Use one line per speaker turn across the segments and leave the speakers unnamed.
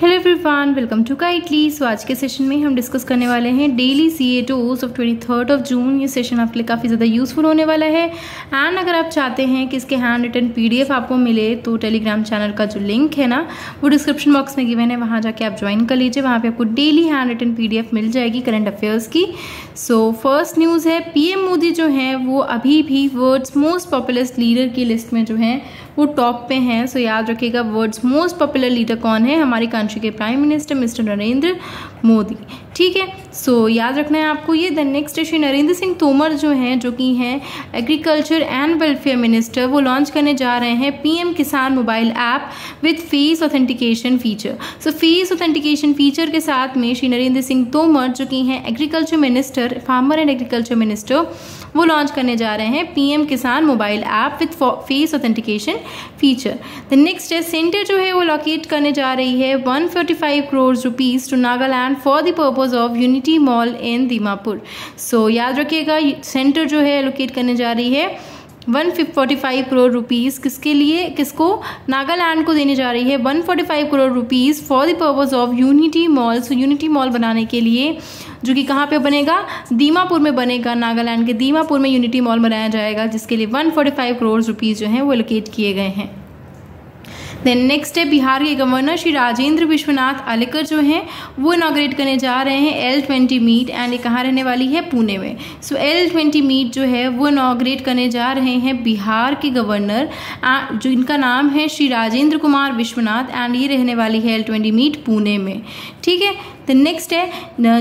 Hello everyone, welcome to Kitely. So आज के session में हम डिस्कस करने वाले हैं डेली CA2 ऑफ 23 जून। ये सेशन आपके लिए काफ़ी ज़्यादा यूज़फुल होने वाला है। एंड अगर आप चाहते हैं कि इसके हैंड रिटन PDF आपको मिले तो टेलीग्राम चैनल का जो लिंक है ना वो डिस्क्रिप्शन बॉक्स में गिवन है, वहाँ जाके आप ज्वाइन कर लीजिए। वहाँ पर आपको डेली हैंड रिटन PDF मिल जाएगी करंट अफेयर्स की। सो फर्स्ट न्यूज़ है, PM मोदी जो है वो अभी भी वर्ल्ड्स मोस्ट पॉपुलर लीडर की लिस्ट में जो है वो टॉप पे हैं। सो याद रखिएगा, वर्ल्ड्स मोस्ट पॉपुलर लीडर कौन है? हमारी कंट्री के prime minister mister Narendra Modi. ठीक है, सो याद रखना है आपको ये। द नेक्स्ट श्री नरेंद्र सिंह तोमर जो हैं, जो कि हैं एग्रीकल्चर एंड वेलफेयर मिनिस्टर, वो लॉन्च करने जा रहे हैं PM Kisan mobile app with face authentication feature. So face authentication feature के साथ में श्री नरेंद्र सिंह तोमर जो कि हैं agriculture minister, farmer and agriculture minister, वो लॉन्च करने जा रहे हैं PM Kisan mobile app with face authentication feature. The next है, सेंटर जो है वो लोकेट करने जा रही है 145 crore rupees to Nagaland for the purpose of unity mall in Dimapur. So याद रखिएगा, सेंटर जो है लोकेट करने जा रही है 145 करोड़ रुपीज़ किसके लिए, किसको? नागालैंड को देने जा रही है 145 crore rupees for the purpose of unity mall. So unity mall बनाने के लिए, जो कि कहाँ पे बनेगा? दीमापुर में बनेगा। नागालैंड के दीमापुर में यूनिटी मॉल बनाया जाएगा, जिसके लिए 145 करोड़ रुपीज़ जो हैं वो एलोकेट किए गए हैं। देन नेक्स्ट है, बिहार के गवर्नर श्री राजेंद्र विश्वनाथ आलेकर जो हैं वो इनॉग्रेट करने जा रहे हैं L20 मीट। एंड ये कहाँ रहने वाली है? पुणे में। सो L20 मीट जो है वो इनॉग्रेट करने जा रहे हैं बिहार के गवर्नर, जो इनका नाम है श्री राजेंद्र कुमार विश्वनाथ। एंड ये रहने वाली है L20 मीट पुणे में। ठीक है, द नेक्स्ट है,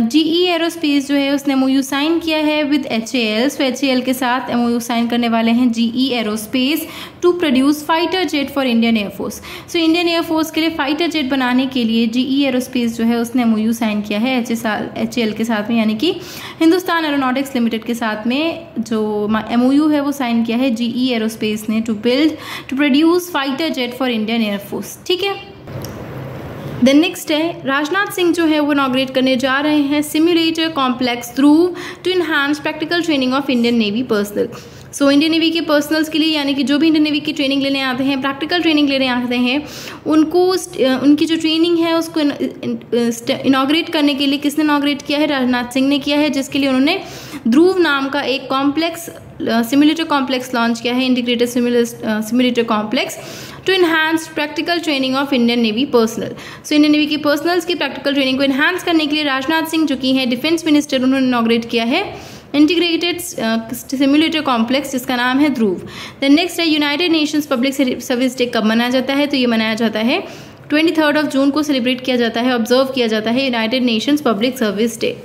GE एरोस्पेस जो है उसने MOU साइन किया है विद HAL। सो HAL के साथ MOU साइन करने वाले हैं GE aerospace to produce fighter jet for Indian Air Force. So Indian Air Force के लिए फाइटर जेट बनाने के लिए GE एरोस्पेस जो है उसने MOU साइन किया है HAL के साथ में, यानी कि हिंदुस्तान एरोनॉटिक्स लिमिटेड के साथ में जो MOU है वो साइन किया है GE एरोस्पेस ने to produce fighter jet for Indian Air Force. ठीक है, देन नेक्स्ट है, राजनाथ सिंह जो है वो इनॉग्रेट करने जा रहे हैं simulator complex Dhruv to enhance practical training of Indian Navy personnel. So Indian Navy के पर्सनल्स के लिए, यानी कि जो भी इंडियन नेवी की ट्रेनिंग लेने आते हैं, प्रैक्टिकल ट्रेनिंग लेने आते हैं, उनको उनकी जो ट्रेनिंग है उसको इनॉग्रेट करने के लिए किसने इनॉग्रेट किया है? राजनाथ सिंह ने किया है, जिसके लिए उन्होंने ध्रुव नाम का एक कॉम्प्लेक्स सिम्युलेटर कॉम्प्लेक्स लॉन्च किया है, integrated simulator complex to enhance practical training of Indian Navy personnel. So Indian Navy की पर्सनल्स की प्रैक्टिकल ट्रेनिंग को इनहांस करने के लिए राजनाथ सिंह जो कि हैं डिफेंस मिनिस्टर, उन्होंने इनॉग्रेट किया है इंटीग्रेटेड सिम्युलेटर कॉम्प्लेक्स, जिसका नाम है ध्रुव। द नेक्स्ट है, United Nations public service day कब मनाया जाता है? तो ये मनाया जाता है 23 जून को सेलिब्रेट किया जाता है, ऑब्जर्व किया जाता है United Nations public service Day.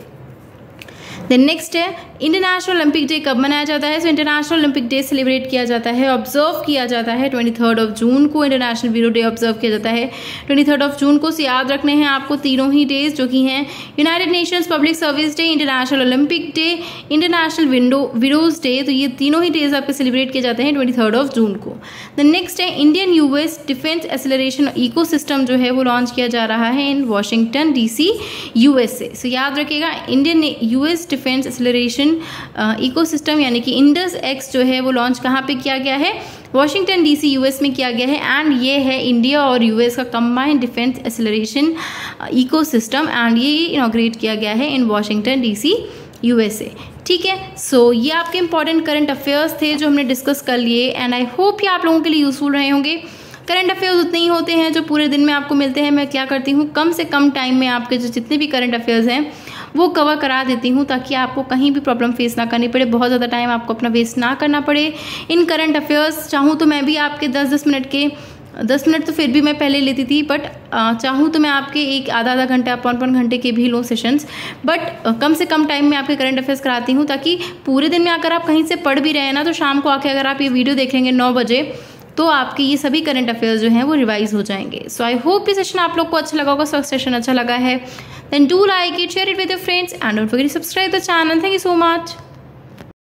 Then next है, इंटरनेशनल ओलंपिक डे कब मनाया जाता है? So International Olympic Day celebrate किया जाता है, ऑब्जर्व किया जाता है 23 जून को। इंटरनेशनल वीरो डे ऑब्जर्व किया जाता है 23 जून को। से याद रखने हैं आपको तीनों ही डेज, जो कि हैं United Nations public service day, international Olympic day, international widows day. तो ये तीनों ही डेज आपके सेलिब्रेट किए जाते हैं 23 जून को। द नेक्स्ट है, Indian US defence acceleration ecosystem जो है वो लॉन्च किया जा रहा है इन Washington DC USA। सो याद रखिएगा, Indian US defence acceleration ecosystem यानी कि इंडस एक्स जो है वो लॉन्च कहाँ पे किया गया है? Washington DC US में किया गया है। एंड ये है इंडिया और US का combined defence acceleration ecosystem, and ये इनॉग्रेट किया गया है इन Washington DC USA। ठीक है, सो ये आपके इंपॉर्टेंट करंट अफेयर्स थे जो हमने डिस्कस कर लिए, एंड आई होप ये आप लोगों के लिए यूजफुल रहे होंगे। करंट अफेयर्स उतने ही होते हैं जो पूरे दिन में आपको मिलते हैं। मैं क्या करती हूँ, कम से कम टाइम में आपके जो जितने भी करंट अफेयर्स हैं वो कवर करा देती हूँ, ताकि आपको कहीं भी प्रॉब्लम फेस ना करनी पड़े, बहुत ज़्यादा टाइम आपको अपना वेस्ट ना करना पड़े इन करंट अफेयर्स। चाहूँ तो मैं भी आपके 10 मिनट तो फिर भी मैं पहले लेती थी, बट चाहूँ तो मैं आपके एक आधा घंटा 5 घंटे के भी लूँ सेशंस, बट कम से कम टाइम में आपके करंट अफेयर्स कराती हूँ, ताकि पूरे दिन में अगर आप कहीं से पढ़ भी रहे हैं ना, तो शाम को आके अगर आप ये वीडियो देखेंगे 9 बजे, तो आपके ये सभी करंट अफेयर्स जो हैं वो रिवाइज हो जाएंगे। सो आई होप ये सेशन आप लोग को अच्छा लगा होगा। सेशन अच्छा लगा है then do like it, share it with your friends and don't forget to subscribe the channel. Thank you so much.